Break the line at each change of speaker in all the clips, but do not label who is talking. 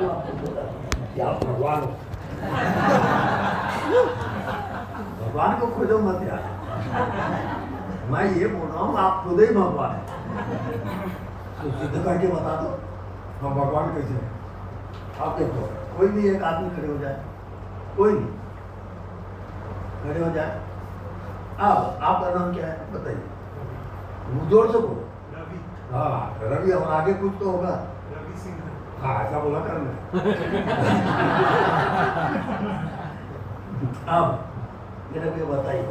जो आपको बोला कि आप भगवान हो, भगवान को खोजो मत यार। मैं ये बोल रहा हूँ आप खुद ही भगवान है, तो सिद्ध करके बता दो हम भगवान कैसे हैं। आप देखो कोई भी एक आदमी खड़े हो जाए, कोई नहीं खड़े हो जाए। अब आपका नाम क्या है बताइए, जोर से बोलो।
रवि।
हाँ रवि, और आगे कुछ तो होगा।
रवि सिंह।
हाँ ऐसा बोला करना। अब मेरे को बताइए,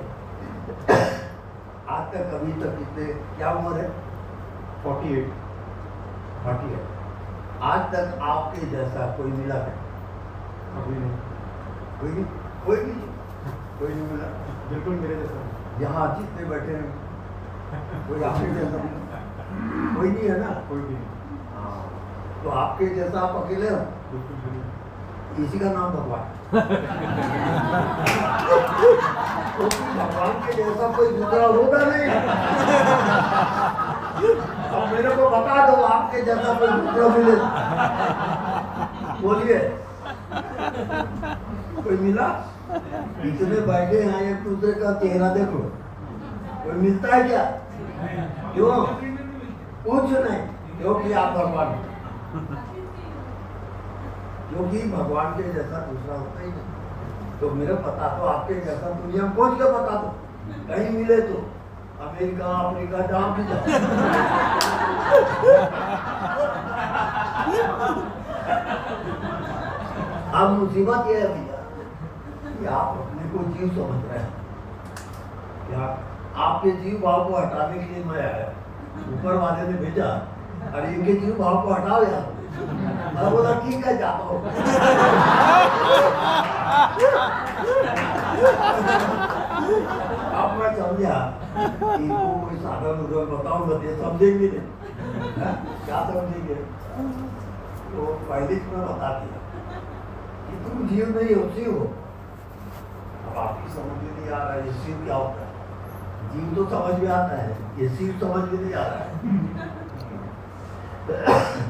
आज तक अभी तक कितने क्या उम्र है?
48।
48। आज तक आपके जैसा कोई मिला है?
अभी नहीं।
कोई नहीं, कोई नहीं मिला।
बिल्कुल मेरे जैसा।
यहाँ जितने बैठे हैं कोई आपके जैसा नहीं, कोई नहीं है ना।
कोई भी नहीं।
हाँ, तो आपके जैसा आप अकेले हो,
बिल्कुल भी नहीं।
इसी का नाम भगवान। तो भगवान के जैसा कोई दूसरा होगा नहीं। अब मेरे को बता दो आपके जैसा कोई दूसरा मिले, बोलिए कोई मिला? इतने बैठे हैं एक दूसरे का चेहरा देखो, कोई मिलता है क्या? क्यों? कुछ नहीं, क्योंकि आप भगवान हो। क्योंकि भगवान के जैसा दूसरा होता ही नहीं। तो मेरे पता तो आपके जैसा दुनिया में खोज के बता दो, कहीं मिले तो अमेरिका अफ्रीका जहाँ भी जाओ। अब मुसीबत यह है भैया कि आप अपने को जीव समझ रहे हैं क्या? आपके जीव भाव को हटाने के लिए मैं आया, ऊपर वाले ने भेजा, अरे इनके जीव भाव को हटाओ यार। मैं बोला ठीक है जाता हूँ। अब मैं समझा इनको कोई साधन उधर बताऊंगा तो समझेंगे नहीं। क्या समझेंगे? तो पहले मैं बता दिया कि तुम जीव नहीं हो, शिव हो। अब आपकी समझ में नहीं आ रहा है ये शिव क्या होता है। जीव तो समझ में आता है, ये शिव समझ में नहीं आ रहा है।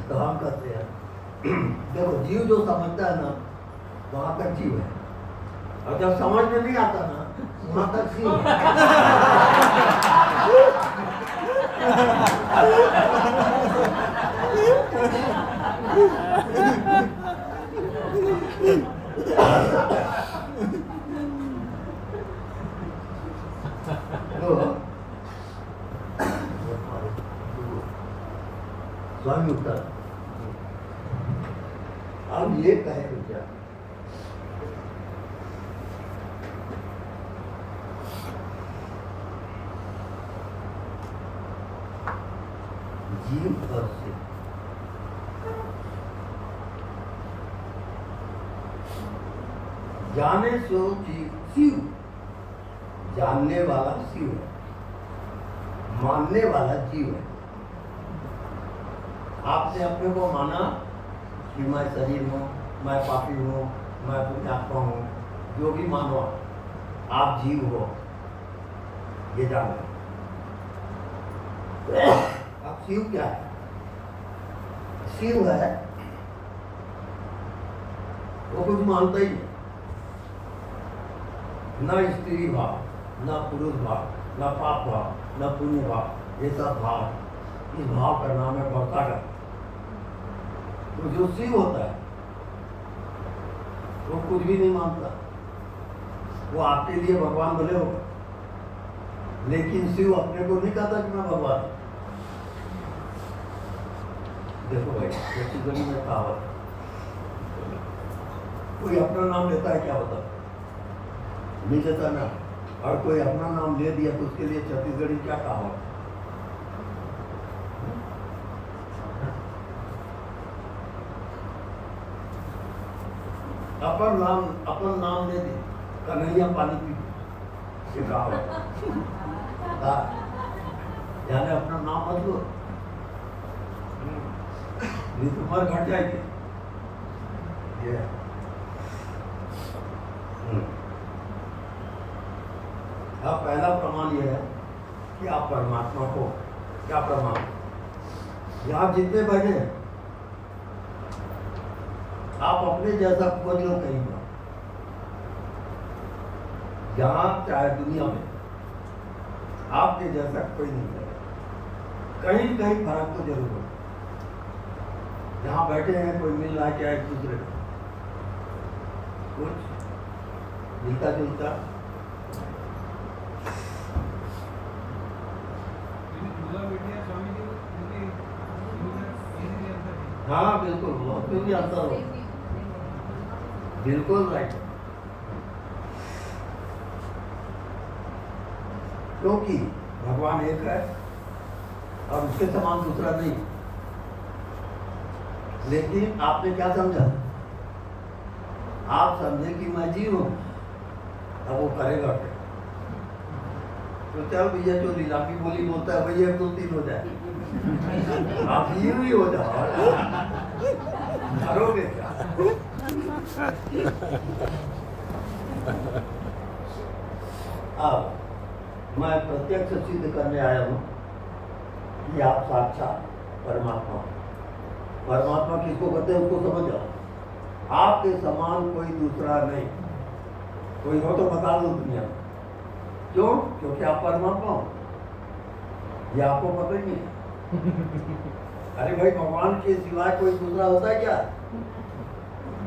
तो हम कहते हैं देखो जीव जो समझता है ना वहां तक जीव है, और जब समझ में नहीं आता ना वहां तक शिव है। स्वामी उत्तर अब ये कहे क्या? जीव और शिव जाने सो शिव, जानने वाला शिव है, मानने वाला जीव है। आपने अपने को माना कि मैं शरीर हूँ, मैं पापी हूँ, मैं पुण्यात्मा हूँ, जो भी मानो आप जीव हो, ये जानो। अब शिव क्या है? शिव है वो कुछ मानता ही नहीं, न स्त्री भाव, न पुरुष भाव, न पाप भाव, न पुण्य भाव, ये सब भाव, इस भाव का नाम है भक्तागत। तो जो शिव होता है वो कुछ भी नहीं मानता, वो आपके लिए भगवान भले हो, लेकिन शिव अपने को नहीं कहता कि मैं भगवान। देखो भाई छत्तीसगढ़ी में कहावत, कोई अपना नाम लेता है क्या बता? नहीं लेता ना। और कोई अपना नाम ले दिया तो उसके लिए छत्तीसगढ़ी क्या कहावत? अपन नाम ले दे, कन्हैया पानी पी, ये कहावत। यानी अपना नाम मत लो, नहीं तो उम्र घट जाएगी। ये अब पहला प्रमाण यह है कि आप परमात्मा को, क्या प्रमाण? यहाँ जितने बैठे हैं आप अपने जैसा खोज लो कहीं पर, जहाँ चाहे दुनिया में आपके जैसा कोई नहीं है। कहीं कहीं फर्क तो जरूर हो। जहाँ बैठे हैं कोई मिल रहा है क्या एक दूसरे को, कुछ मिलता जुलता। हाँ बिल्कुल, बहुत भी अंतर हो, बिल्कुल राइट। क्योंकि भगवान एक है और उसके समान दूसरा नहीं। लेकिन आपने क्या समझा? आप समझे कि मैं जीव हूं, अब वो करेगा क्या? तो चल भैया जो लीलामी बोली बोलता है भैया 2 3 हो जाए, आप जीव ही हो जाओ, करोगे क्या? अब मैं प्रत्यक्ष सिद्ध करने आया हूं कि आप साक्षात परमात्मा हो। परमात्मा किसको कहते हैं उसको समझ जाओ। आपके समान कोई दूसरा नहीं, कोई हो तो बता दो दुनिया में। क्यों? क्योंकि आप परमात्मा हो, ये आपको पता ही नहीं। अरे भाई, भगवान के सिवाय कोई दूसरा होता है क्या?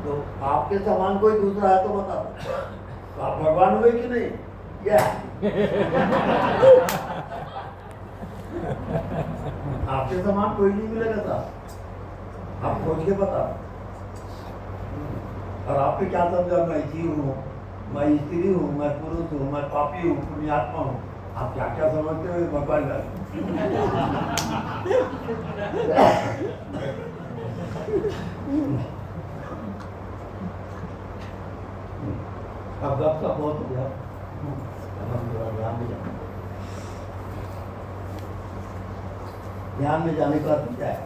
तो आपके समान कोई दूसरा है तो बता दो, तो आप भगवान हुए कि नहीं? क्या आपके समान कोई नहीं मिलेगा साहब, आप खोज के बता। और आपके क्या समझा? मैं जीव हूँ, मैं स्त्री हूँ, मैं पुरुष हूँ, मैं पापी हूँ, पुण्यात्मा हूँ। आप क्या क्या समझते हो भगवान का? अब गप का बहुत हो गया, ध्यान में जाने का अर्थ क्या है?